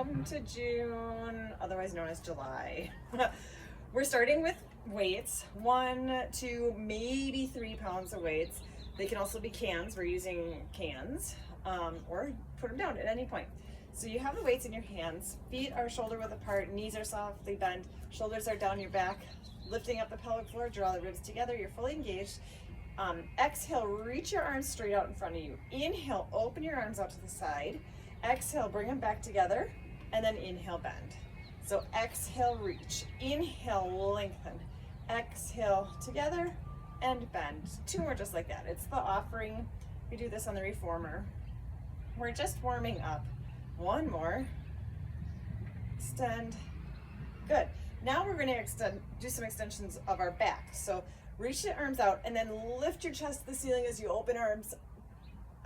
Welcome to June, otherwise known as July. We're starting with weights, 1, 2, maybe 3 pounds of weights. They can also be cans. We're using cans, or put them down at any point. So you have the weights in your hands, feet are shoulder width apart, knees are softly bent, shoulders are down your back, lifting up the pelvic floor, draw the ribs together, you're fully engaged. Exhale, reach your arms straight out in front of you. Inhale, open your arms out to the side. Exhale, bring them back together, and then inhale, bend. So exhale, reach. Inhale, lengthen. Exhale, together, and bend. 2 more just like that. It's the offering. We do this on the reformer. We're just warming up. 1 more. Extend. Good. Now we're going to do some extensions of our back. So reach the arms out and then lift your chest to the ceiling as you open arms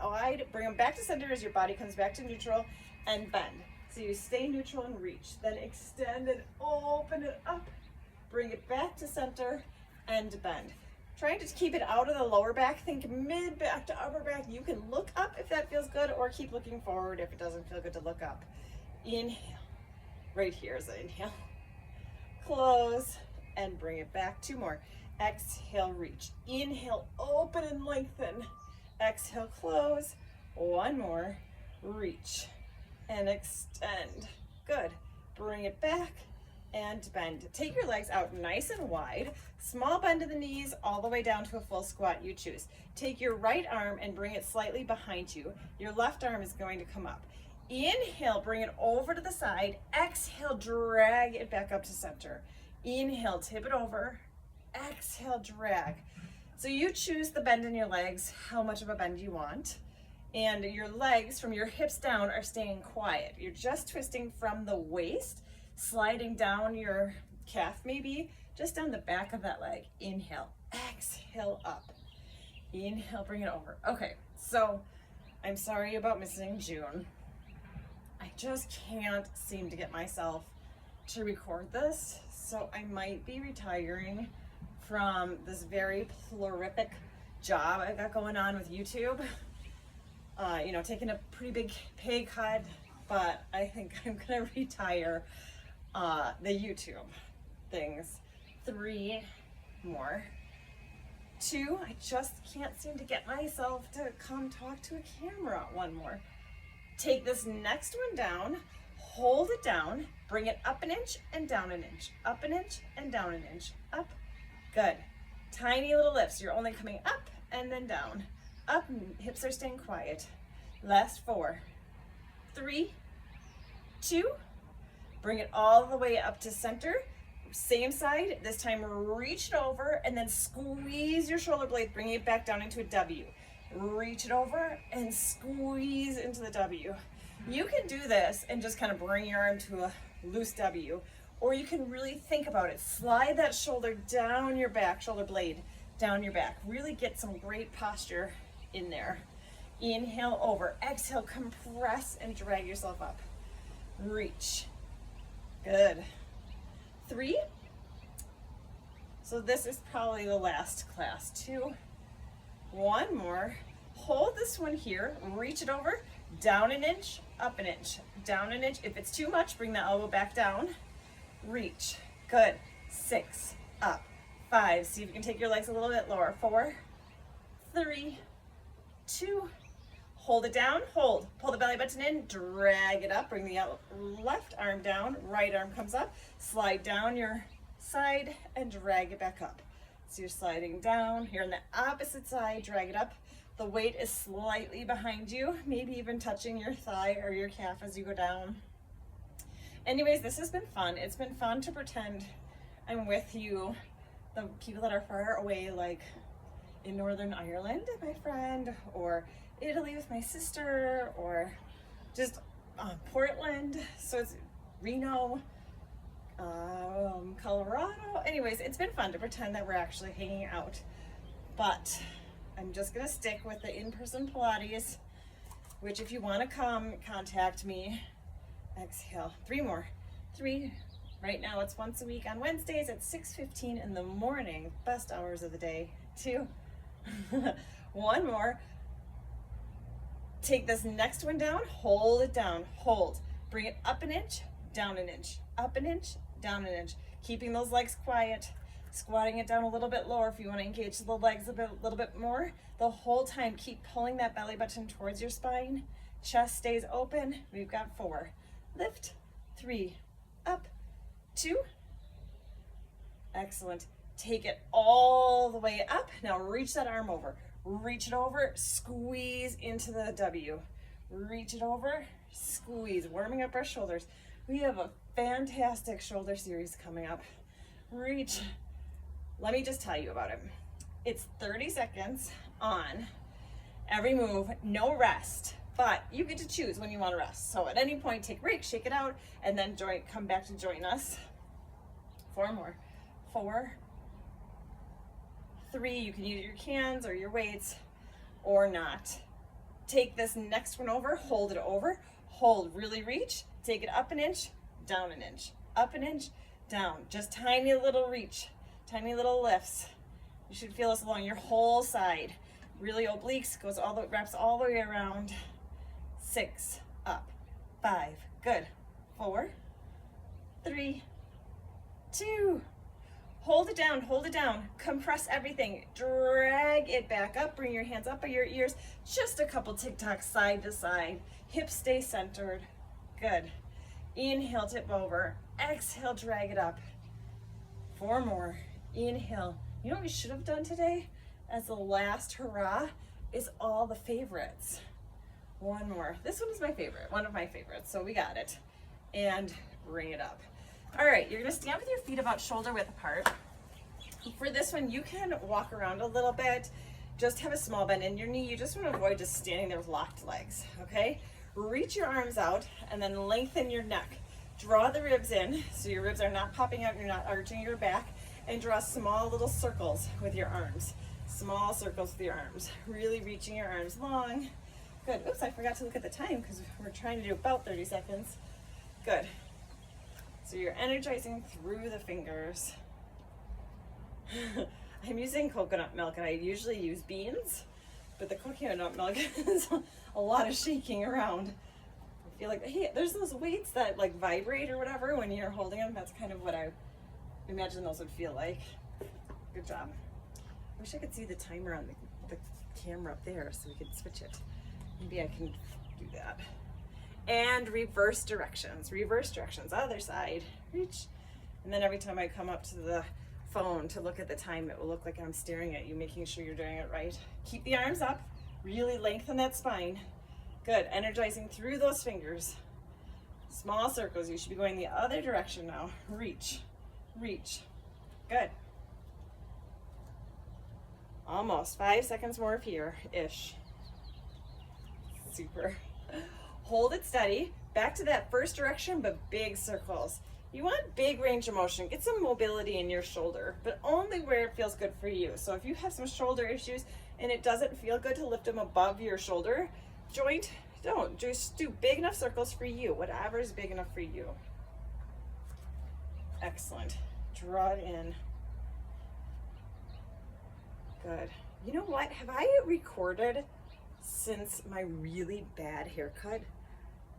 wide. Bring them back to center as your body comes back to neutral, and bend. So you stay neutral and reach. Then extend and open it up. Bring it back to center and bend. Trying to keep it out of the lower back. Think mid back to upper back. You can look up if that feels good, or keep looking forward if it doesn't feel good to look up. Inhale. Right here is an inhale. Close and bring it back. 2 more. Exhale, reach. Inhale, open and lengthen. Exhale, close. 1 more. Reach and extend. Good. Bring it back and bend. Take your legs out nice and wide. Small bend of the knees all the way down to a full squat, you choose. Take your right arm and bring it slightly behind you. Your left arm is going to come up. Inhale, bring it over to the side. Exhale, drag it back up to center. Inhale, tip it over. Exhale, drag. So you choose the bend in your legs, how much of a bend you want. And your legs from your hips down are staying quiet. You're just twisting from the waist, sliding down your calf maybe, just down the back of that leg. Inhale, exhale up. Inhale, bring it over. Okay, so I'm sorry about missing June. I just can't seem to get myself to record this, so I might be retiring from this very prolific job I got going on with YouTube. Taking a pretty big pay cut, but I think I'm gonna retire the YouTube things. 3 more. 2, I just can't seem to get myself to come talk to a camera. 1 more. Take this next one down, hold it down, bring it up an inch and down an inch, up an inch and down an inch, up. Good. Tiny little lifts. You're only coming up and then down. Up, hips are staying quiet. Last 4, 3, 2. Bring it all the way up to center. Same side. This time reach it over and then squeeze your shoulder blade, bring it back down into a W. Reach it over and squeeze into the W. You can do this and just kind of bring your arm to a loose W, or you can really think about it. Slide that shoulder down your back, shoulder blade down your back. Really get some great posture in there. Inhale over, exhale, compress and drag yourself up. Reach. Good. 3. So this is probably the last class. 2. 1 more. Hold this one here, reach it over, down an inch, up an inch, down an inch. If it's too much, bring the elbow back down. Reach. Good. 6. Up. 5. See if you can take your legs a little bit lower. 4, 3, 2. Hold it down. Hold. Pull the belly button in. Drag it up. Bring the left arm down. Right arm comes up. Slide down your side and drag it back up. So you're sliding down. Here on the opposite side, drag it up. The weight is slightly behind you, maybe even touching your thigh or your calf as you go down. Anyways, this has been fun. It's been fun to pretend I'm with you, the people that are far away, like in Northern Ireland, my friend, or Italy with my sister, or just Portland. So it's Reno, Colorado. Anyways, it's been fun to pretend that we're actually hanging out, but I'm just gonna stick with the in-person Pilates, which if you want to come, contact me. Exhale. 3 more. 3. Right now it's once a week on Wednesdays at 6:15 in the morning. Best hours of the day. 2. 1 more. Take this next one down, hold it down, hold. Bring it up an inch, down an inch, up an inch, down an inch. Keeping those legs quiet, squatting it down a little bit lower if you want to engage the legs a little bit more. The whole time, keep pulling that belly button towards your spine. Chest stays open. We've got 4. Lift, 3, up, 2. Excellent. Take it all the way up. Now reach that arm over. Reach it over, squeeze into the W. Reach it over, squeeze, warming up our shoulders. We have a fantastic shoulder series coming up. Reach. Let me just tell you about it. It's 30 seconds on every move, no rest, but you get to choose when you want to rest. So at any point, take a break, shake it out, and then come back to join us. 4 more. 4, 3, you can use your cans or your weights or not. Take this next one over, hold it over, hold, really reach, take it up an inch, down an inch, up an inch, down. Just tiny little reach, tiny little lifts. You should feel this along your whole side. Really obliques, wraps all the way around. 6, up, 5, good. 4, 3, 2, hold it down, compress everything, drag it back up, bring your hands up by your ears, just a couple tick-tocks side to side, hips stay centered, good. Inhale, tip over, exhale, drag it up. 4 more, inhale. You know what we should have done today as the last hurrah is all the favorites. 1 more, this one is my favorite, one of my favorites, so we got it. And bring it up. All right, you're gonna stand with your feet about shoulder width apart. For this one, you can walk around a little bit, just have a small bend in your knee. You just wanna avoid just standing there with locked legs, okay? Reach your arms out and then lengthen your neck. Draw the ribs in, so your ribs are not popping out, you're not arching your back, and draw small little circles with your arms. Small circles with your arms. Really reaching your arms long. Good, oops, I forgot to look at the time because we're trying to do about 30 seconds. Good. So you're energizing through the fingers. I'm using coconut milk and I usually use beans, but the coconut milk is a lot of shaking around. I feel like, hey, there's those weights that like vibrate or whatever when you're holding them. That's kind of what I imagine those would feel like. Good job. I wish I could see the timer on the camera up there so we could switch it. Maybe I can do that. And reverse directions, other side, reach. And then every time I come up to the phone to look at the time, it will look like I'm staring at you, making sure you're doing it right. Keep the arms up, really lengthen that spine. Good, energizing through those fingers. Small circles, you should be going the other direction now. Reach, reach, good. Almost, 5 seconds more of here-ish. Super. Hold it steady, back to that first direction, but big circles. You want big range of motion, get some mobility in your shoulder, but only where it feels good for you. So if you have some shoulder issues and it doesn't feel good to lift them above your shoulder joint, don't. Just do big enough circles for you, whatever is big enough for you. Excellent. Draw it in. Good. You know what? Have I recorded since my really bad haircut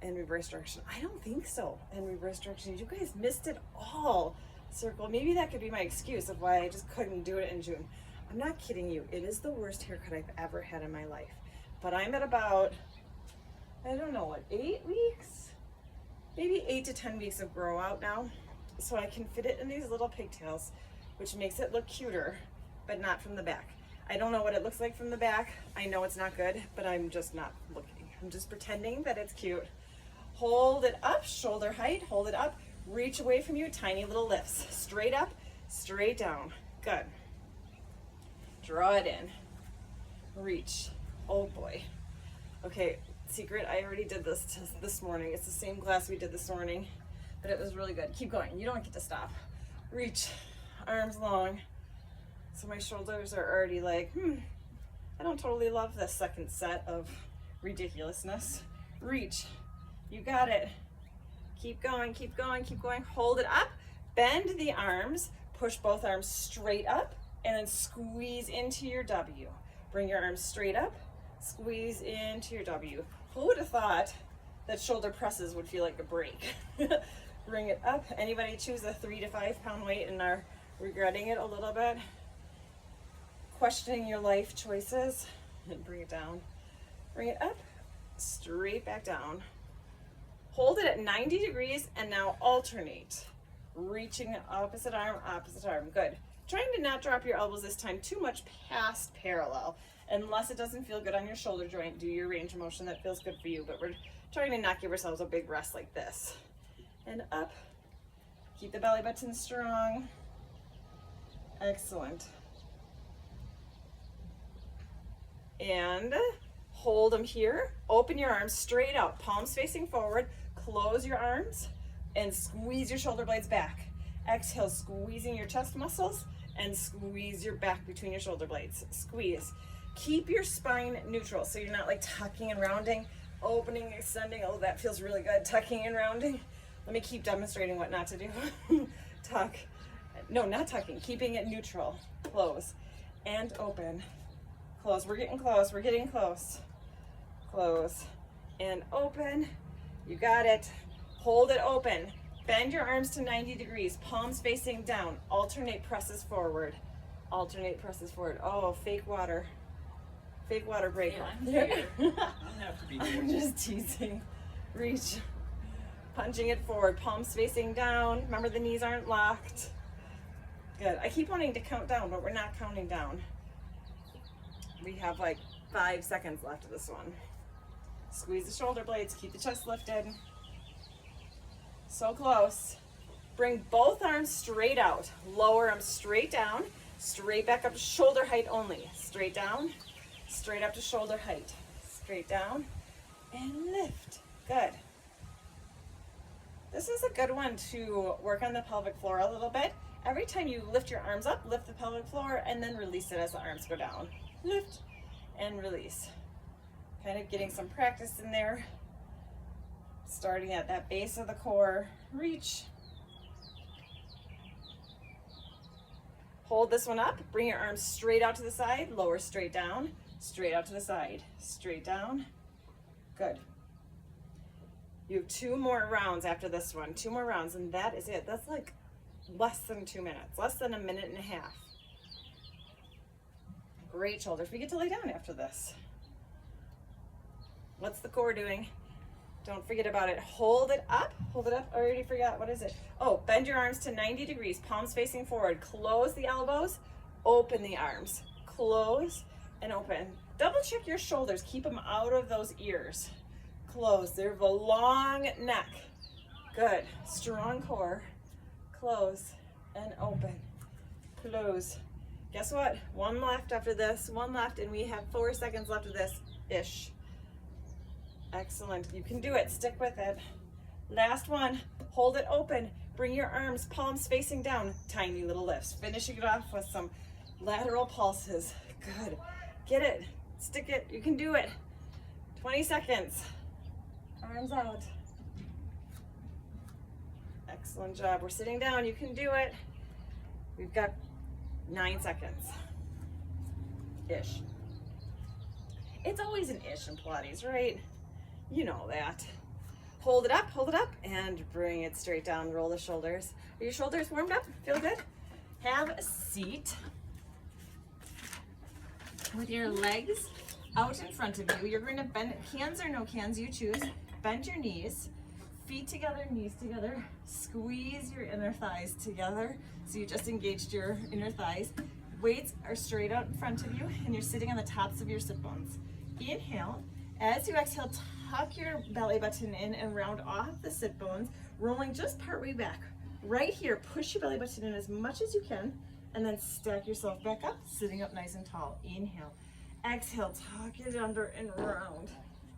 and reverse direction? I don't think so. And reverse direction, you guys missed it all. Circle, maybe that could be my excuse of why I just couldn't do it in June. I'm not kidding you. It is the worst haircut I've ever had in my life. But I'm at about, I don't know what, 8 weeks? Maybe 8 to 10 weeks of grow out now. So I can fit it in these little pigtails, which makes it look cuter, but not from the back. I don't know what it looks like from the back. I know it's not good, but I'm just not looking. I'm just pretending that it's cute. Hold it up, shoulder height, hold it up, reach away from you, tiny little lifts. Straight up, straight down. Good. Draw it in. Reach. Oh boy. Okay, secret, I already did this morning. It's the same class we did this morning, but it was really good. Keep going, you don't get to stop. Reach, arms long. So my shoulders are already like, I don't totally love this second set of ridiculousness. Reach, you got it. Keep going, keep going, keep going. Hold it up, bend the arms, push both arms straight up, and then squeeze into your W. Bring your arms straight up, squeeze into your W. Who would have thought that shoulder presses would feel like a break. Bring it up. Anybody choose a 3 to 5 pound weight and are regretting it a little bit? Questioning your life choices? And bring it down. Bring it up, straight back down. Hold it at 90 degrees and now alternate. Reaching opposite arm, good. Trying to not drop your elbows this time too much past parallel. Unless it doesn't feel good on your shoulder joint, do your range of motion that feels good for you, but we're trying to not give ourselves a big rest like this. And up, keep the belly button strong. Excellent. And hold them here, open your arms straight out, palms facing forward, close your arms, and squeeze your shoulder blades back. Exhale, squeezing your chest muscles, and squeeze your back between your shoulder blades. Squeeze. Keep your spine neutral, so you're not like tucking and rounding, opening, extending. Oh, that feels really good, tucking and rounding. Let me keep demonstrating what not to do. Tuck. No, not tucking, keeping it neutral. Close and open. Close, we're getting close, we're getting close. Close and open. You got it. Hold it open. Bend your arms to 90 degrees, palms facing down. Alternate presses forward. Alternate presses forward. Oh, fake water. Fake water break. Yeah, I'm here. I don't have to be here. I'm just teasing. Reach. Punching it forward, palms facing down. Remember, the knees aren't locked. Good. I keep wanting to count down, but we're not counting down. We have like 5 seconds left of this one. Squeeze the shoulder blades, keep the chest lifted. So close. Bring both arms straight out. Lower them straight down, straight back up to shoulder height only. Straight down, straight up to shoulder height. Straight down, and lift. Good. This is a good one to work on the pelvic floor a little bit. Every time you lift your arms up, lift the pelvic floor, and then release it as the arms go down. Lift and release. Kind of getting some practice in there. Starting at that base of the core. Reach. Hold this one up. Bring your arms straight out to the side. Lower straight down. Straight out to the side. Straight down. Good. You have 2 more rounds after this one. 2 more rounds, and that is it. That's like less than 2 minutes. Less than a minute and a half. Great shoulders. We get to lay down after this. What's the core doing? Don't forget about it. Hold it up. Hold it up. I already forgot. What is it? Oh, bend your arms to 90 degrees. Palms facing forward. Close the elbows. Open the arms. Close and open. Double check your shoulders. Keep them out of those ears. Close. They have a long neck. Good. Strong core. Close and open. Close. Guess what? 1 left after this. 1 left, and we have 4 seconds left of this ish. Excellent. You can do it. Stick with it. Last one. Hold it open. Bring your arms, palms facing down. Tiny little lifts. Finishing it off with some lateral pulses. Good. Get it. Stick it. You can do it. 20 seconds. Arms out. Excellent job. We're sitting down. You can do it. We've got 9 seconds. Ish. It's always an ish in Pilates, right? You know that. Hold it up, and bring it straight down. Roll the shoulders. Are your shoulders warmed up? Feel good? Have a seat. With your legs out in front of you, you're going to bend, cans or no cans, you choose. Bend your knees, feet together, knees together. Squeeze your inner thighs together. So you just engaged your inner thighs. Weights are straight out in front of you, and you're sitting on the tops of your sit bones. Inhale. As you exhale, tuck your belly button in and round off the sit bones, rolling just partway back. Right here, push your belly button in as much as you can, and then stack yourself back up, sitting up nice and tall. Inhale. Exhale, tuck it under and round.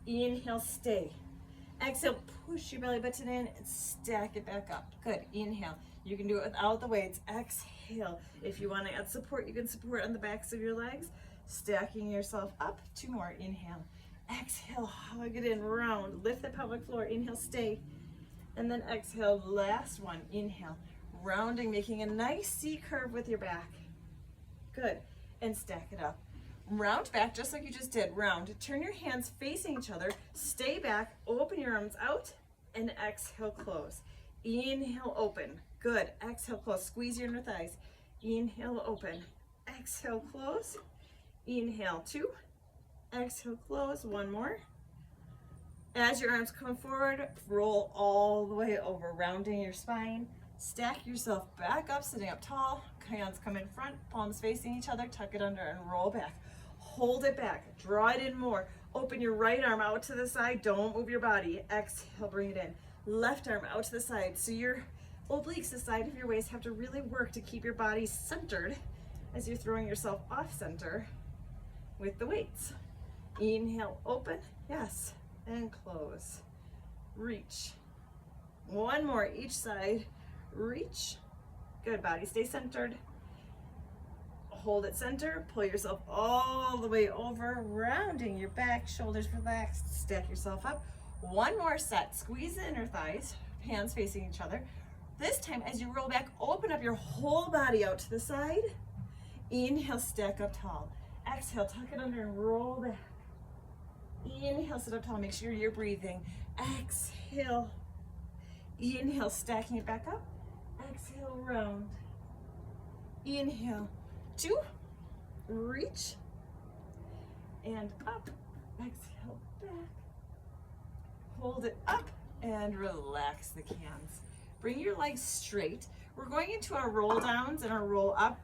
Inhale, stay. Exhale, push your belly button in and stack it back up. Good. Inhale. You can do it without the weights. Exhale. If you want to add support, you can support on the backs of your legs. Stacking yourself up. 2 more. Inhale. Exhale, hug it in, round. Lift the pelvic floor. Inhale, stay. And then exhale, last one. Inhale, rounding, making a nice C curve with your back. Good. And stack it up. Round back, just like you just did. Round. Turn your hands facing each other. Stay back. Open your arms out. And exhale, close. Inhale, open. Good. Exhale, close. Squeeze your inner thighs. Inhale, open. Exhale, close. Inhale, 2. Exhale, close. 1 more. As your arms come forward, roll all the way over, rounding your spine. Stack yourself back up, sitting up tall. Hands come in front, palms facing each other. Tuck it under and roll back. Hold it back. Draw it in more. Open your right arm out to the side. Don't move your body. Exhale, bring it in. Left arm out to the side. So your obliques, the side of your waist, have to really work to keep your body centered as you're throwing yourself off center with the weights. Inhale, open. Yes. And close. Reach. 1 more each side. Reach. Good. Body stay centered. Hold it center. Pull yourself all the way over, rounding your back, shoulders relaxed. Stack yourself up. 1 more set. Squeeze the inner thighs, hands facing each other. This time, as you roll back, open up your whole body out to the side. Inhale, stack up tall. Exhale, tuck it under and roll back. Inhale, sit up tall. Make sure you're breathing. Exhale. Inhale, stacking it back up. Exhale, round. Inhale, 2. Reach. And up. Exhale, back. Hold it up and relax the cans. Bring your legs straight. We're going into our roll downs and our roll up.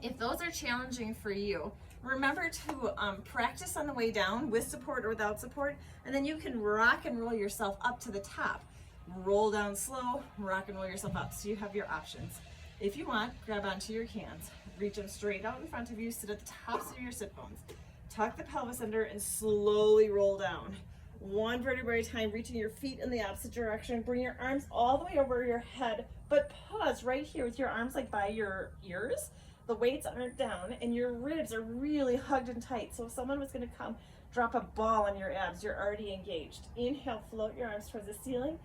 If those are challenging for you, remember to practice on the way down with support or without support, and then you can rock and roll yourself up to the top. Roll down slow, rock and roll yourself up. So you have your options. If you want, grab onto your cans, reach them straight out in front of you, sit at the tops of your sit bones. Tuck the pelvis under and slowly roll down. 1 vertebrae at a time, reaching your feet in the opposite direction. Bring your arms all the way over your head, but pause right here with your arms like by your ears. The weights aren't down and your ribs are really hugged and tight. So if someone was going to come drop a ball on your abs, you're already engaged. Inhale, float your arms towards the ceiling.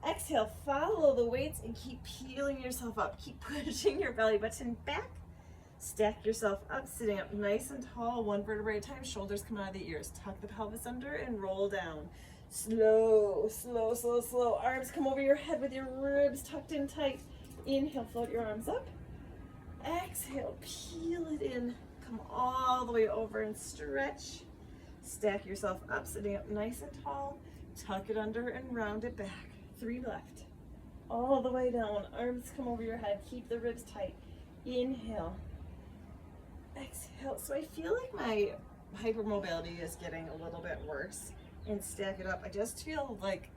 Exhale, follow the weights and keep peeling yourself up. Keep pushing your belly button back. Stack yourself up, sitting up nice and tall, 1 vertebrae at a time. Shoulders come out of the ears. Tuck the pelvis under and roll down. Slow, slow, slow, slow. Arms come over your head with your ribs tucked in tight. Inhale, float your arms up. Exhale, peel it in. Come all the way over and stretch. Stack yourself up, sitting up nice and tall. Tuck it under and round it back. 3 left. All the way down. Arms come over your head. Keep the ribs tight. Inhale. Exhale. So I feel like my hypermobility is getting a little bit worse. And stack it up. I just feel like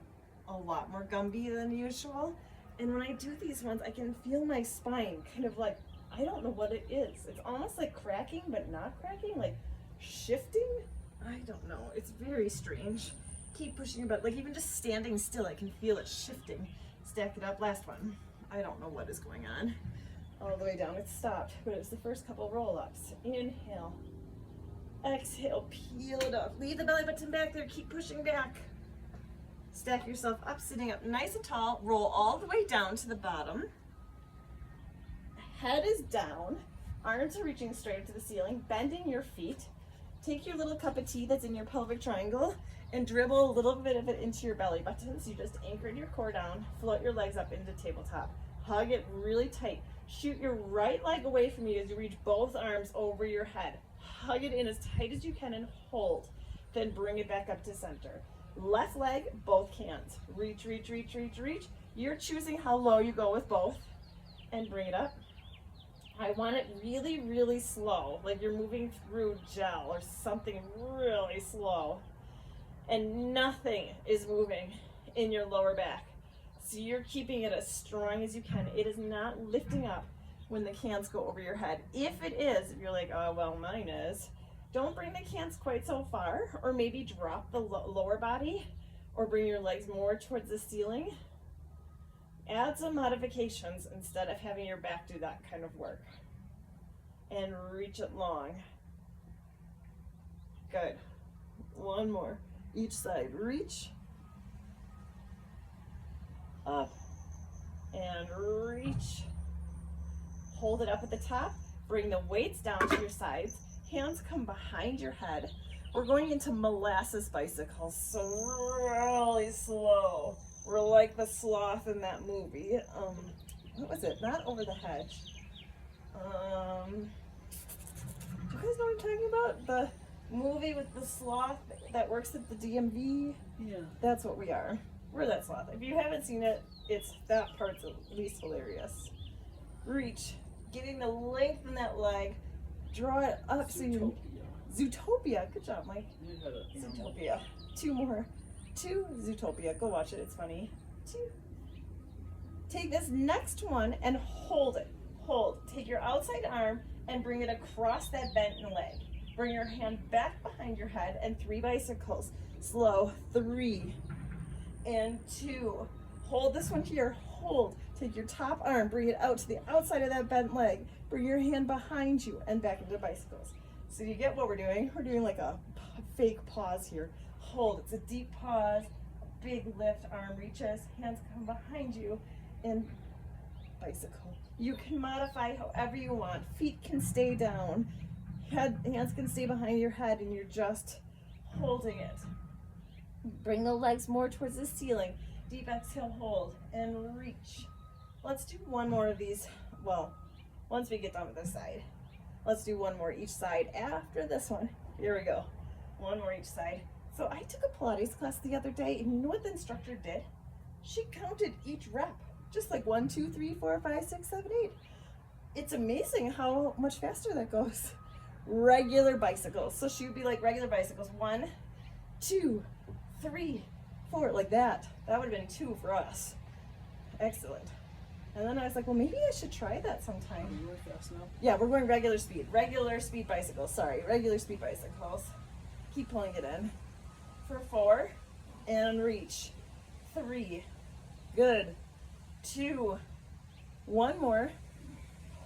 a lot more Gumby than usual. And when I do these ones, I can feel my spine kind of like, I don't know what it is. It's almost like cracking, but not cracking, like shifting. I don't know. It's very strange. Keep pushing your butt. Like even just standing still, I can feel it shifting. Stack it up. Last one. I don't know what is going on. All the way down. It stopped, but it was the first couple roll-ups. Inhale. Exhale. Peel it up. Leave the belly button back there. Keep pushing back. Stack yourself up, sitting up nice and tall. Roll all the way down to the bottom. Head is down. Arms are reaching straight to the ceiling. Bending your feet. Take your little cup of tea that's in your pelvic triangle and dribble a little bit of it into your belly button. So you just anchored your core down. Float your legs up into tabletop. Hug it really tight. Shoot your right leg away from you as you reach both arms over your head. Hug it in as tight as you can and hold. Then bring it back up to center. Left leg, both hands. Reach, reach, reach, reach, reach. You're choosing how low you go with both. And bring it up. I want it really, really slow, like you're moving through gel or something really slow. And nothing is moving in your lower back. So you're keeping it as strong as you can. It is not lifting up when the cans go over your head. If it is, if you're like, oh, well, mine is, don't bring the cans quite so far, or maybe drop the lower body, or bring your legs more towards the ceiling. Add some modifications instead of having your back do that kind of work. And reach it long. Good. 1 more. Each side. Reach. Up. And reach. Hold it up at the top. Bring the weights down to your sides. Hands come behind your head. We're going into molasses bicycles, so really slow. We're like the sloth in that movie. What was it? Not Over the Hedge. Do you guys know what I'm talking about? The movie with the sloth that works at the DMV? Yeah. That's what we are. We're that sloth. If you haven't seen it, it's that part's at least hilarious. Reach. Getting the length in that leg. Draw it up so you... Zootopia. Good job, Mike. Zootopia. Two more. Two. Zootopia. Go watch it. It's funny. Two. Take this next one and hold it. Hold. Take your outside arm and bring it across that bent leg. Bring your hand back behind your head and 3 bicycles. Slow. 3 and 2. Hold this one here. Hold. Take your top arm. Bring it out to the outside of that bent leg. Bring your hand behind you and back into bicycles. So you get what we're doing? We're doing like a fake pause here. Hold. It's a deep pause. A big lift. Arm reaches. Hands come behind you and bicycle. You can modify however you want. Feet can stay down. Hands can stay behind your head and you're just holding it. Bring the legs more towards the ceiling. Deep exhale, hold, and reach. Let's do one more of these. Well, once we get done with this side. Let's do one more each side after this one. Here we go. One more each side. So I took a Pilates class the other day, and you know what the instructor did? She counted each rep. Just like 1, 2, 3, 4, 5, 6, 7, 8. It's amazing how much faster that goes. Regular bicycles. So she would be like regular bicycles. 1, 2, 3, 4, like that. That would have been 2 for us. Excellent. And then I was like, well, maybe I should try that sometime. Are you going fast now? Yeah, we're going regular speed. Regular speed bicycles. Sorry, regular speed bicycles. Keep pulling it in. For 4, and reach. 3. Good. 2. One more.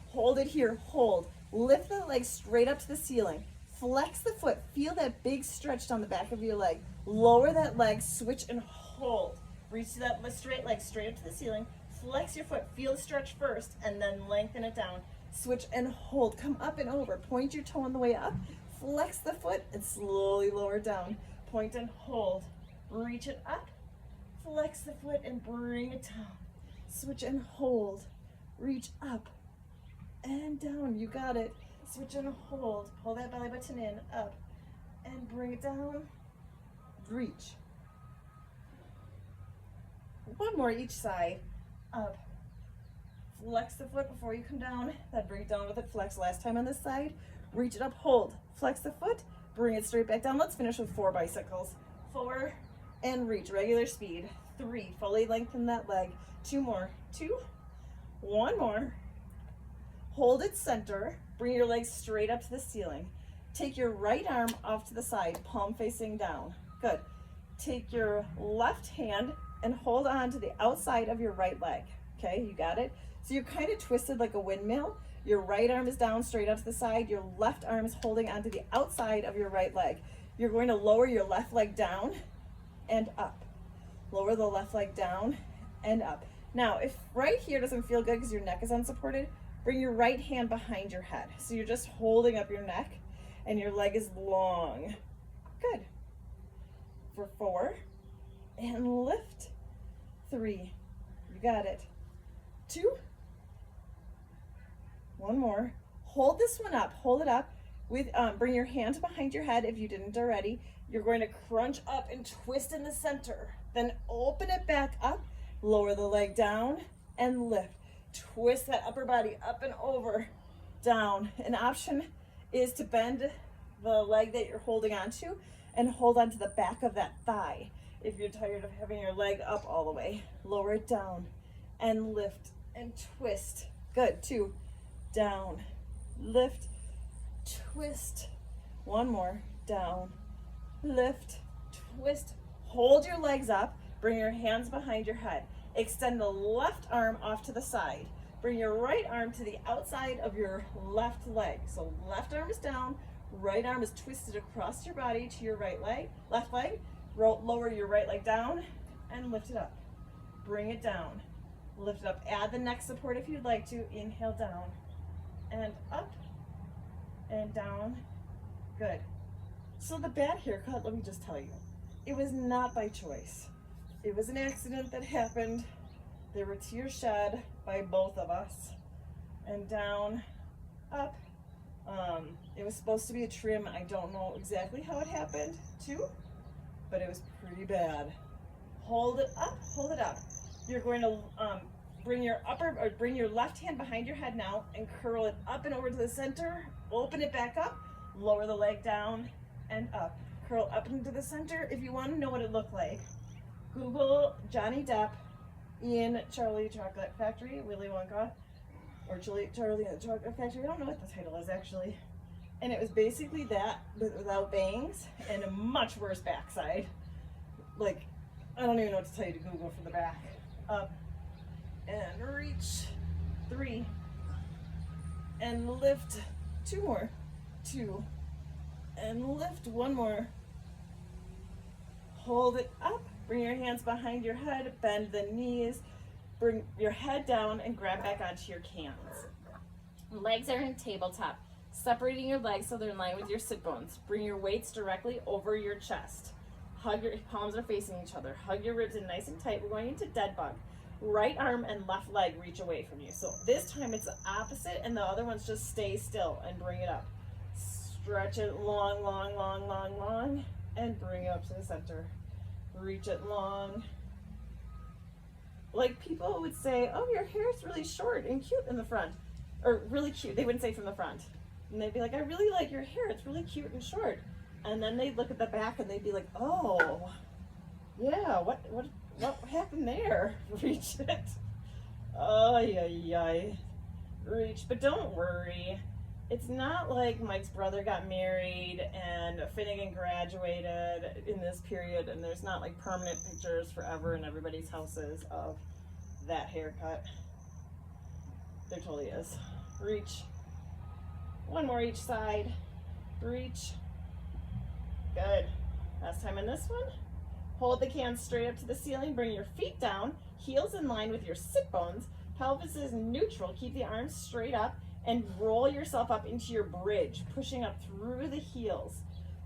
Hold it here. Hold. Lift the leg straight up to the ceiling. Flex the foot. Feel that big stretch down the back of your leg. Lower that leg. Switch and hold. Reach to that straight leg straight up to the ceiling. Flex your foot. Feel the stretch first and then lengthen it down. Switch and hold. Come up and over. Point your toe on the way up. Flex the foot and slowly lower down. Point and hold. Reach it up. Flex the foot and bring it down. Switch and hold. Reach up and down. You got it. Switch and hold. Pull that belly button in, up, and bring it down. Reach. One more each side. Up. Flex the foot before you come down. Then bring it down with it. Flex last time on this side. Reach it up, hold. Flex the foot. Bring it straight back down. Let's finish with 4 bicycles. 4 and reach. Regular speed. 3. Fully lengthen that leg. 2 more. 2. 1 more. Hold it center. Bring your legs straight up to the ceiling. Take your right arm off to the side, palm facing down. Good. Take your left hand and hold on to the outside of your right leg. Okay, you got it? So you're kind of twisted like a windmill. Your right arm is down straight up to the side. Your left arm is holding onto the outside of your right leg. You're going to lower your left leg down and up. Lower the left leg down and up. Now, if right here doesn't feel good because your neck is unsupported, bring your right hand behind your head. So you're just holding up your neck and your leg is long. Good. For 4 and lift. 3. You got it. 2. 1 more. Hold this one up. Hold it up. With bring your hand behind your head if you didn't already. You're going to crunch up and twist in the center. Then open it back up. Lower the leg down and lift. Twist that upper body up and over, down. An option is to bend the leg that you're holding onto and hold onto the back of that thigh. If you're tired of having your leg up all the way, lower it down and lift and twist. Good. 2. Down, lift, twist. 1 more. Down, lift, twist. Hold your legs up. Bring your hands behind your head. Extend the left arm off to the side. Bring your right arm to the outside of your left leg. So left arm is down, right arm is twisted across your body to your right leg, left leg. Lower your right leg down and lift it up. Bring it down. Lift it up. Add the neck support if you'd like to. Inhale down and up and down Good. So the bad haircut, let me just tell you, it was not by choice. It was an accident that happened. There were tears shed by both of us. And down, up. It was supposed to be a trim. I don't know exactly how it happened too, but it was pretty bad. Hold it up, hold it up. You're going to bring your left hand behind your head now and curl it up and over to the center. Open it back up, lower the leg down and up. Curl up into the center. If you want to know what it looked like, Google Johnny Depp in Charlie Chocolate Factory, Willy Wonka, or Charlie and the Chocolate Factory. I don't know what the title is actually. And it was basically that, but without bangs and a much worse backside. Like, I don't even know what to tell you to Google for the back. Up and reach. 3. And lift. 2 more. 2. And lift. 1 more. Hold it up. Bring your hands behind your head. Bend the knees. Bring your head down and grab back onto your cans. Legs are in tabletop. Separating your legs so they're in line with your sit bones. Bring your weights directly over your chest. Hug your palms are facing each other. Hug your ribs in nice and tight. We're going into dead bug. Right arm and left leg reach away from you. So this time it's the opposite and the other ones just stay still and bring it up. Stretch it long, long, long, long, long, and bring it up to the center. Reach it long. Like people would say, oh, your hair is really short and cute in the front. Or really cute. They wouldn't say from the front. And they'd be like, I really like your hair. It's really cute and short. And then they'd look at the back and they'd be like, oh, yeah, what happened there? Reach it. Oh, yeah. Reach. But don't worry. It's not like Mike's brother got married and Finnegan graduated in this period and there's not like permanent pictures forever in everybody's houses of that haircut. There totally is. Reach. 1 more each side. Reach. Good. Last time in this one. Hold the can straight up to the ceiling. Bring your feet down. Heels in line with your sit bones. Pelvis is neutral. Keep the arms straight up and roll yourself up into your bridge, pushing up through the heels.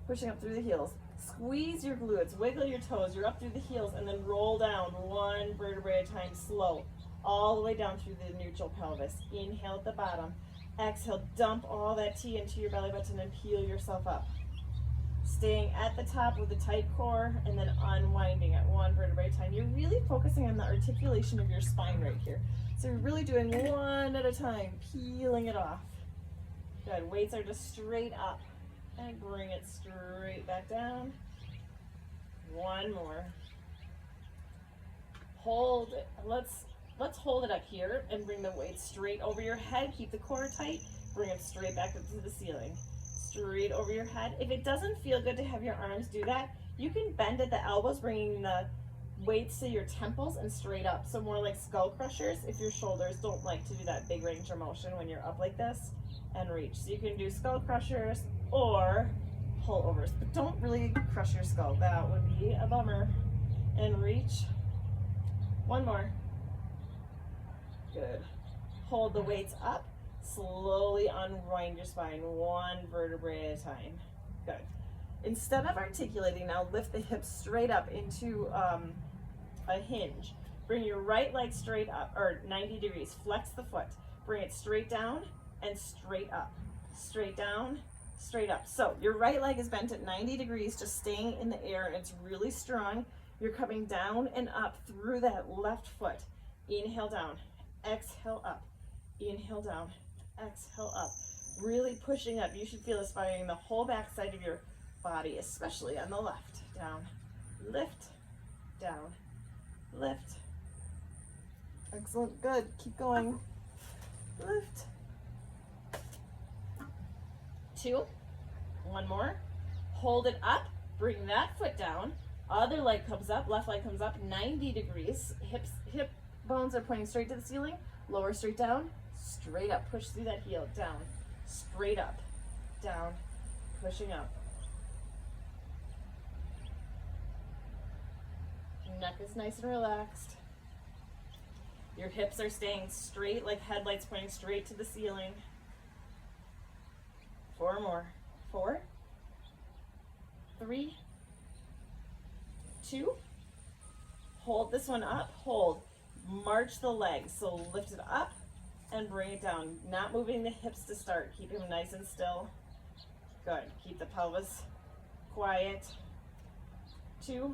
Pushing up through the heels. Squeeze your glutes. Wiggle your toes. You're up through the heels and then roll down 1 vertebrae at a time, slow. All the way down through the neutral pelvis. Inhale at the bottom. Exhale, dump all that tea into your belly button and peel yourself up. Staying at the top with a tight core and then unwinding at 1 vertebrae at a time. You're really focusing on the articulation of your spine right here. So you're really doing 1 at a time, peeling it off. Good, weights are just straight up and bring it straight back down. 1 more. Hold it. Let's hold it up here and bring the weight straight over your head. Keep the core tight. Bring it straight back up to the ceiling. Straight over your head. If it doesn't feel good to have your arms do that, you can bend at the elbows, bringing the weights to your temples and straight up. So more like skull crushers if your shoulders don't like to do that big range of motion when you're up like this, and reach. So you can do skull crushers or pullovers, but don't really crush your skull. That would be a bummer. And reach. 1 more. Good. Hold the weights up. Slowly unwind your spine 1 vertebrae at a time. Good. Instead of articulating, now lift the hips straight up into a hinge. Bring your right leg straight up, or 90 degrees. Flex the foot. Bring it straight down and straight up. Straight down, straight up. So your right leg is bent at 90 degrees, just staying in the air, and it's really strong. You're coming down and up through that left foot. Inhale down, exhale up. Inhale down, exhale up. Really pushing up. You should feel this firing the whole back side of your body, especially on the left. Down, lift, down, lift. Excellent, good. Keep going. Lift. 2. 1 more. Hold it up. Bring that foot down. Other leg comes up. Left leg comes up 90 degrees. Hip bones are pointing straight to the ceiling. Lower straight down. Straight up. Push through that heel. Down. Straight up. Down. Pushing up. Neck is nice and relaxed. Your hips are staying straight like headlights pointing straight to the ceiling. 4 more. 4, 3, 2, hold this one up, hold, march the legs, so lift it up and bring it down, not moving the hips to start, keep them nice and still. Good, keep the pelvis quiet. 2,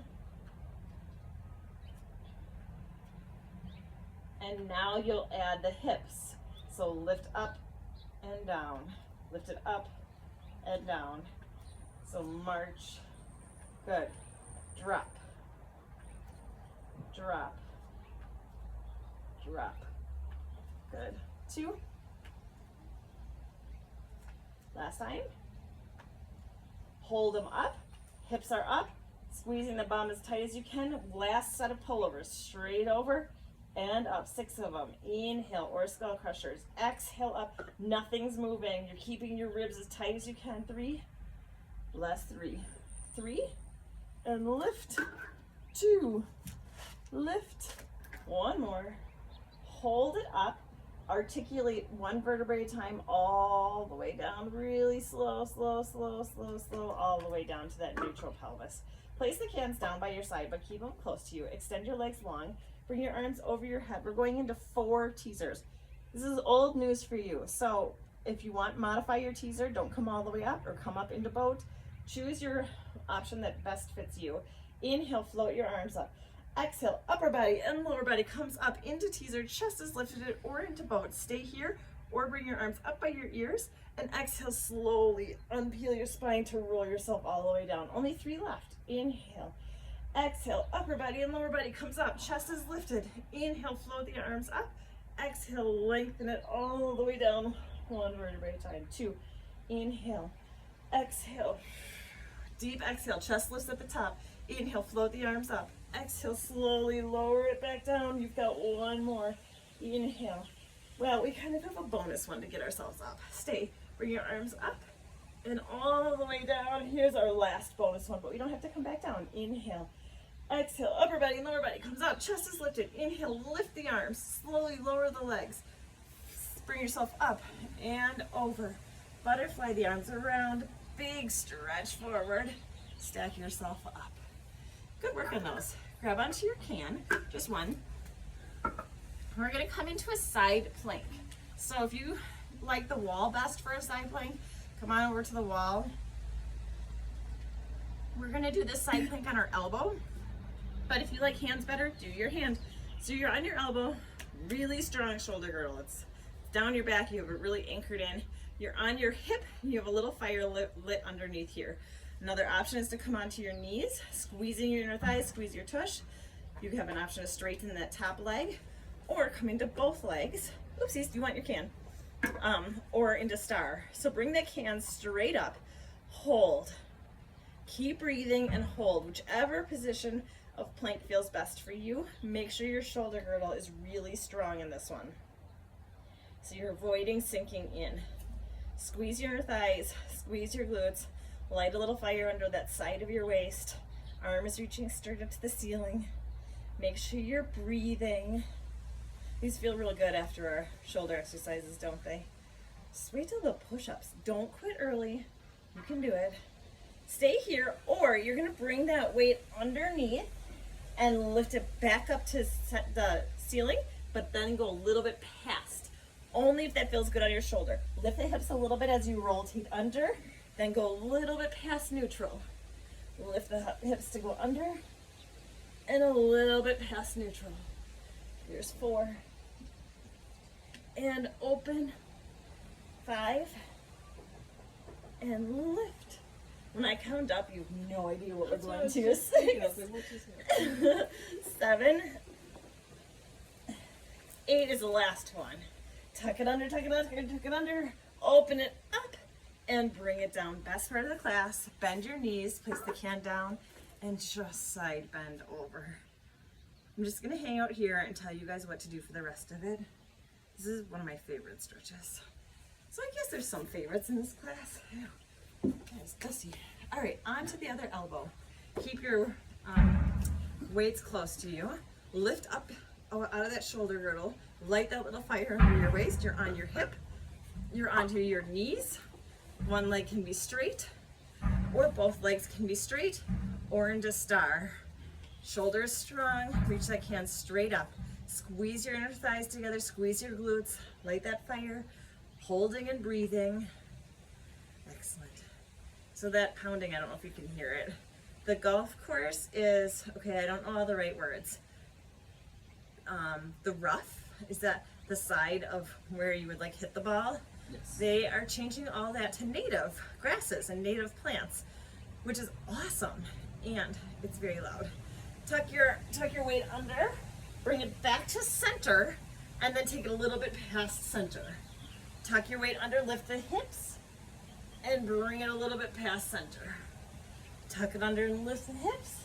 and now you'll add the hips, so lift up and down, lift it up and down, so march, good, drop, drop, drop, good, 2, last time, hold them up, hips are up, squeezing the bum as tight as you can, last set of pullovers, straight over and up, 6 of them, inhale, or skull crushers, exhale up, nothing's moving, you're keeping your ribs as tight as you can, 3, last 3, 3, and lift, 2, lift, 1 more, hold it up, articulate 1 vertebrae at a time all the way down, really slow, slow, slow, slow, slow, all the way down to that neutral pelvis. Place the cans down by your side, but keep them close to you. Extend your legs long, bring your arms over your head. We're going into 4 teasers. This is old news for you, so if you want, modify your teaser, don't come all the way up or come up into boat. Choose your option that best fits you. Inhale, float your arms up. Exhale, upper body and lower body comes up into teaser, chest is lifted or into boat. Stay here or bring your arms up by your ears and exhale, slowly unpeel your spine to roll yourself all the way down. Only 3 left. Inhale, exhale, upper body and lower body comes up, chest is lifted. Inhale, float the arms up. Exhale, lengthen it all the way down, 1 vertebrae at a time. 2, inhale, exhale, deep exhale, chest lifts at the top. Inhale, float the arms up. Exhale, slowly lower it back down. You've got 1 more. Inhale. Well, we kind of have a bonus one to get ourselves up. Stay. Bring your arms up and all the way down. Here's our last bonus one, but we don't have to come back down. Inhale. Exhale. Upper body and lower body comes up. Chest is lifted. Inhale. Lift the arms. Slowly lower the legs. Bring yourself up and over. Butterfly the arms around. Big stretch forward. Stack yourself up. Good work on those. Grab onto your can, just 1. We're gonna come into a side plank. So if you like the wall best for a side plank, come on over to the wall. We're gonna do this side plank on our elbow, but if you like hands better, do your hand. So you're on your elbow, really strong shoulder girdle. It's down your back, you have it really anchored in. You're on your hip, you have a little fire lit underneath here. Another option is to come onto your knees, squeezing your inner thighs, squeeze your tush. You have an option to straighten that top leg, or come into both legs. Oopsies, you want your can. Or into star. So bring the can straight up, hold. Keep breathing and hold. Whichever position of plank feels best for you. Make sure your shoulder girdle is really strong in this one. So you're avoiding sinking in. Squeeze your inner thighs, squeeze your glutes. Light a little fire under that side of your waist. Arm is reaching straight up to the ceiling. Make sure you're breathing. These feel real good after our shoulder exercises, don't they? Just wait till the push-ups. Don't quit early. You can do it. Stay here, or you're gonna bring that weight underneath and lift it back up to the ceiling, but then go a little bit past. Only if that feels good on your shoulder. Lift the hips a little bit as you rotate under. Then go a little bit past neutral. Lift the hips to go under and a little bit past neutral. Here's 4. And open. 5. And lift. When I count up, you have no idea what we're going to. 6. 7. 8 is the last one. Tuck it under, tuck it under, tuck it under. Open it up. And bring it down. Best part of the class. Bend your knees, place the can down, and just side bend over. I'm just gonna hang out here and tell you guys what to do for the rest of it. This is one of my favorite stretches. So I guess there's some favorites in this class. It's dusty. All right, on to the other elbow. Keep your weights close to you. Lift up out of that shoulder girdle. Light that little fire under your waist. You're on your hip. You're onto your knees. One leg can be straight. or both legs can be straight or into star. Shoulders strong, reach that can straight up. Squeeze your inner thighs together, squeeze your glutes, light that fire, holding and breathing. Excellent. So that pounding, I don't know if you can hear it. The golf course is, okay, I don't know all the right words. The rough, is that the side of where you would like hit the ball? Yes. They are changing all that to native grasses and native plants, which is awesome, and it's very loud. Tuck your weight under, bring it back to center, and then take it a little bit past center. Tuck your weight under, lift the hips, and bring it a little bit past center. Tuck it under and lift the hips.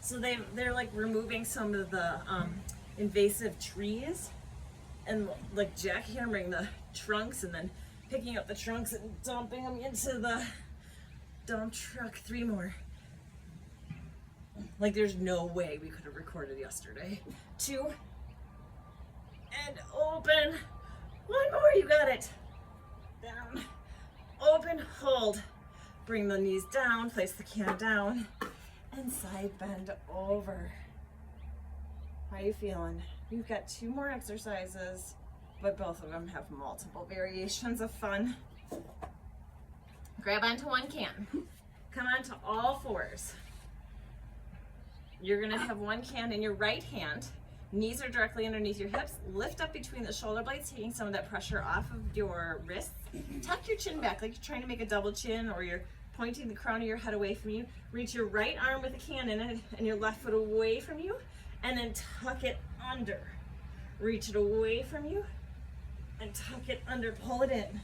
So they're like removing some of the invasive trees and like jackhammering the trunks and then picking up the trunks and dumping them into the dump truck. 3 more. Like there's no way we could have recorded yesterday. 2. And open. 1 more, you got it. Down. Open, hold. Bring the knees down, place the can down, and side bend over. How are you feeling? We've got 2 more exercises, but both of them have multiple variations of fun. Grab onto one can. Come onto all 4s. You're gonna have one can in your right hand. Knees are directly underneath your hips. Lift up between the shoulder blades, taking some of that pressure off of your wrists. Tuck your chin back like you're trying to make a double chin, or you're pointing the crown of your head away from you. Reach your right arm with a can in it and your left foot away from you, and then tuck it under. Reach it away from you and tuck it under. Pull it in.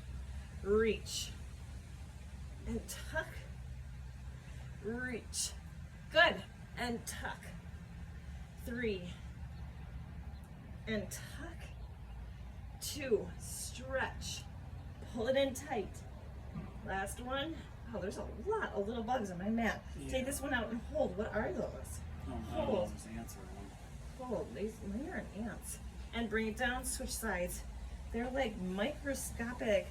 Reach and tuck. Reach. Good. And tuck. 3 and tuck. 2. Stretch. Pull it in tight. Last one. Oh, there's a lot of little bugs on my mat. Yeah. Take this one out and hold. What are those? Hold. Hold. These are ants. And bring it down. Switch sides. They're like microscopic.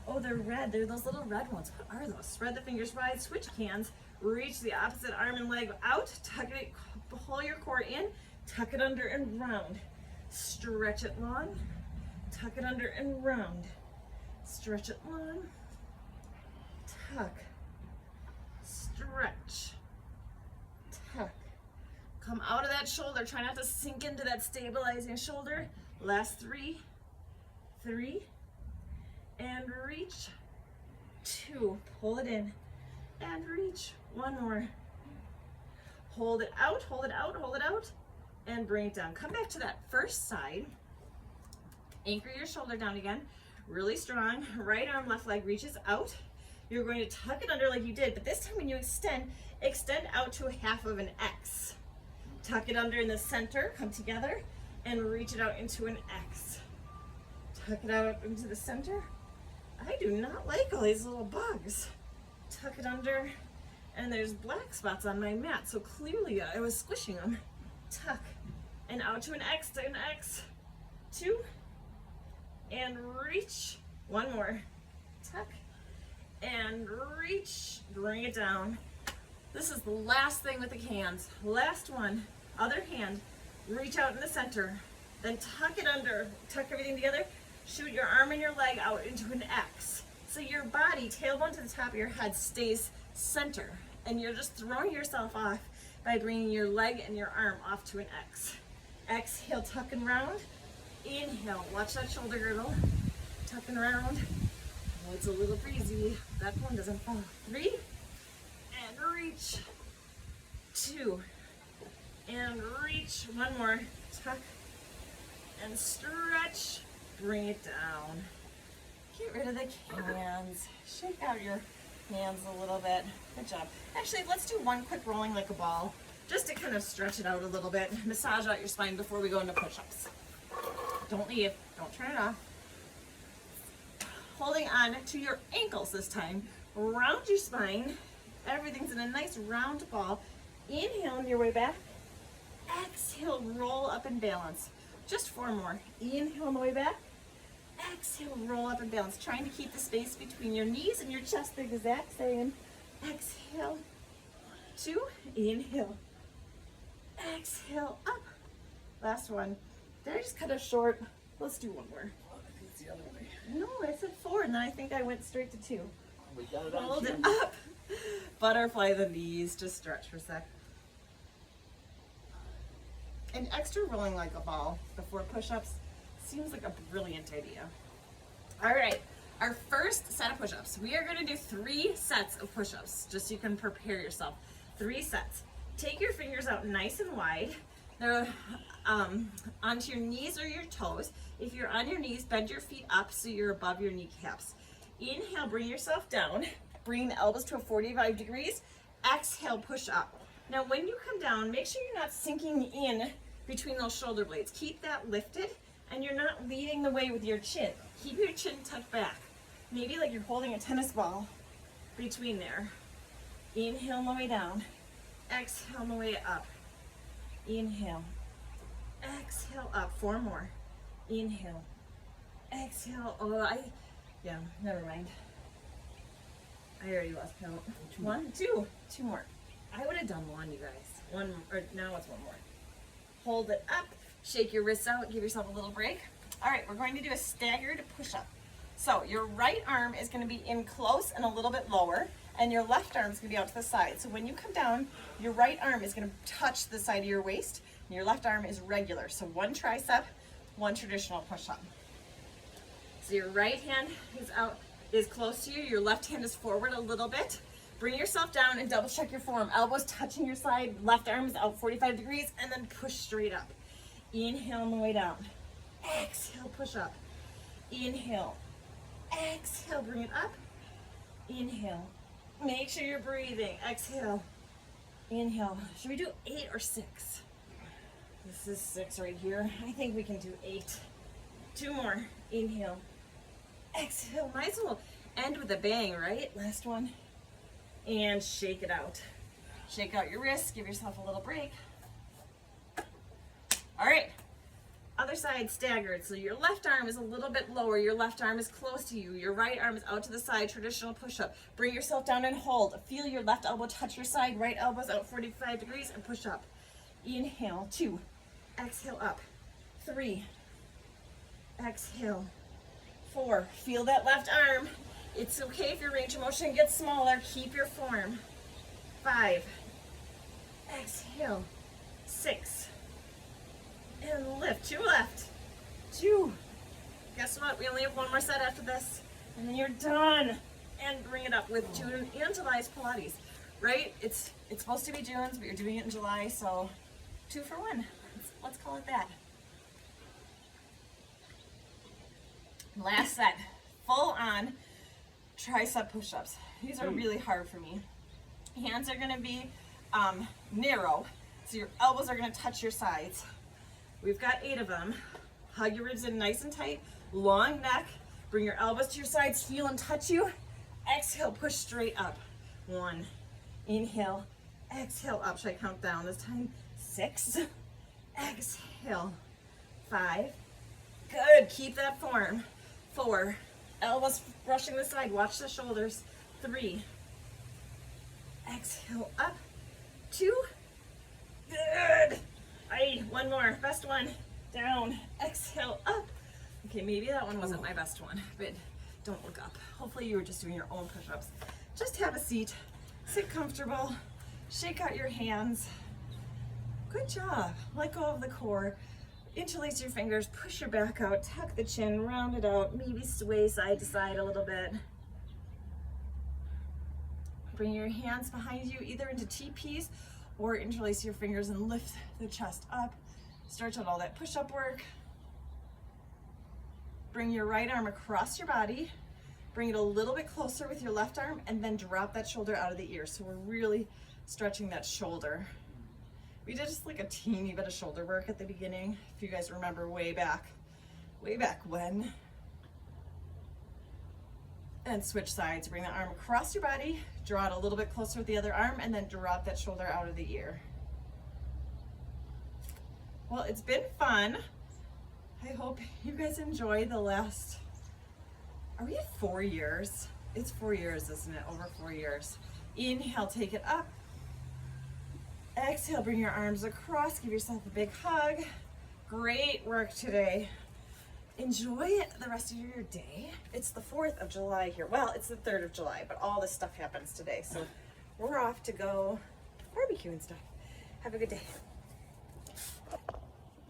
Oh, they're red. They're those little red ones. What are those? Spread the fingers wide. Switch hands. Reach the opposite arm and leg out. Tuck it. Pull your core in. Tuck it under and round. Stretch it long. Tuck it under and round. Stretch it long. Tuck. Stretch. Tuck. Come out of that shoulder. Try not to sink into that stabilizing shoulder. Last 3. 3. And reach. 2. Pull it in. And reach. 1 more. Hold it out, hold it out, hold it out. And bring it down. Come back to that first side. Anchor your shoulder down again. Really strong. Right arm, left leg reaches out. You're going to tuck it under like you did, but this time when you extend out to a half of an X. Tuck it under in the center, come together, and reach it out into an X. Tuck it out into the center. I do not like all these little bugs. Tuck it under, and there's black spots on my mat, so clearly I was squishing them. Tuck, and out to an X, to an X. 2, and reach. 1 more. Tuck, and reach. Bring it down. This is the last thing with the cans. Last one. Other hand. Reach out in the center. Then tuck it under. Tuck everything together. Shoot your arm and your leg out into an X. So your body, tailbone to the top of your head, stays center. And you're just throwing yourself off by bringing your leg and your arm off to an X. Exhale, tuck and round. Inhale, watch that shoulder girdle. Tuck and round. Oh, it's a little breezy. That one doesn't fall. 3, and reach. 2, and reach. 1 more. Tuck and stretch. Bring it down. Get rid of the cans. Shake out your hands a little bit. Good job. Actually, let's do one quick rolling like a ball, just to kind of stretch it out a little bit. Massage out your spine before we go into push-ups. Don't leave. Don't turn it off. Holding on to your ankles this time. Round your spine. Everything's in a nice round ball. Inhale on your way back. Exhale, roll up and balance. Just 4 more. Inhale on the way back. Exhale, roll up and balance. Trying to keep the space between your knees and your chest the exact same. exhale, 2, inhale, exhale, up. Last one. Did I just cut it short? Let's do one more. I think it's the other way. No, I said 4, and then I think I went straight to 2. We got it on Hold it camera. up. Butterfly the knees, just stretch for a sec. And extra rolling like a ball before push-ups seems like a brilliant idea. All right, our first set of push-ups. We are gonna do 3 sets of push-ups, just so you can prepare yourself. 3 sets. Take your fingers out nice and wide. They're onto your knees or your toes. If you're on your knees, bend your feet up so you're above your kneecaps. Inhale, bring yourself down. Bring the elbows to a 45 degrees. Exhale, push up. Now when you come down, make sure you're not sinking in between those shoulder blades. Keep that lifted, and you're not leading the way with your chin. Keep your chin tucked back. Maybe like you're holding a tennis ball between there. Inhale on the way down. Exhale on the way up. Inhale. Exhale up. 4 more. Inhale. Exhale. Oh, yeah, never mind. I already lost count. 1, 2. 2 more. I would have done 1, you guys. 1, or now it's 1 more. Hold it up. Shake your wrists out. Give yourself a little break. All right, we're going to do a staggered push-up. So your right arm is going to be in close and a little bit lower, and your left arm is going to be out to the side. So when you come down, your right arm is going to touch the side of your waist, and your left arm is regular. So 1 tricep, 1 traditional push-up. So your right hand is close to you. Your left hand is forward a little bit. Bring yourself down and double check your form. Elbows touching your side, left arm is out 45 degrees, and then push straight up. Inhale on the way down. Exhale, push up. Inhale. Exhale, bring it up. Inhale. Make sure you're breathing. Exhale. Inhale. Should we do 8 or 6? This is 6 right here. I think we can do 8. 2 more. Inhale. Exhale. Might as well end with a bang, right? Last one. And shake it out. Shake out your wrists. Give yourself a little break. All right. Other side staggered. So your left arm is a little bit lower. Your left arm is close to you. Your right arm is out to the side. Traditional push-up. Bring yourself down and hold. Feel your left elbow touch your side. Right elbow's out 45 degrees and push up. Inhale. 2. Exhale up. 3. Exhale. 4. Feel that left arm. It's okay if your range of motion gets smaller. Keep your form. 5. Exhale. 6. And lift. 2 left. 2. Guess what? We only have 1 more set after this. And then you're done. And bring it up with June and July's Pilates. Right? It's supposed to be June's, but you're doing it in July, so 2 for 1. Let's call it that. Last set. Full on tricep push-ups. These are really hard for me. Hands are going to be narrow, so your elbows are going to touch your sides. We've got 8 of them. Hug your ribs in nice and tight. Long neck. Bring your elbows to your sides. Feel and touch you. Exhale, push straight up. 1. Inhale. Exhale up. Should I count down this time? 6. Exhale. 5. Good. Keep that form. 4. Elbows brushing the side. Watch the shoulders. 3. Exhale up. 2. Good. 1 more. Best one. Down. Exhale up. Okay, maybe that one wasn't my best one, but don't look up. Hopefully you were just doing your own push-ups. Just have a seat. Sit comfortable. Shake out your hands. Good job. Let go of the core. Interlace your fingers. Push your back out. Tuck the chin. Round it out. Maybe sway side to side a little bit. Bring your hands behind you, either into TPs or interlace your fingers and lift the chest up. Stretch out all that push-up work. Bring your right arm across your body. Bring it a little bit closer with your left arm, and then drop that shoulder out of the ear. So we're really stretching that shoulder. We did just like a teeny bit of shoulder work at the beginning, if you guys remember way back when. And switch sides. Bring the arm across your body, draw it a little bit closer with the other arm, and then drop that shoulder out of the ear. Well, it's been fun. I hope you guys enjoy the last, are we at 4 years? It's 4 years, isn't it? Over 4 years. Inhale, take it up. Exhale, bring your arms across. Give yourself a big hug. Great work today. Enjoy the rest of your day. It's the 4th of July here. Well, it's the 3rd of July, but all this stuff happens today. So we're off to go barbecue and stuff. Have a good day.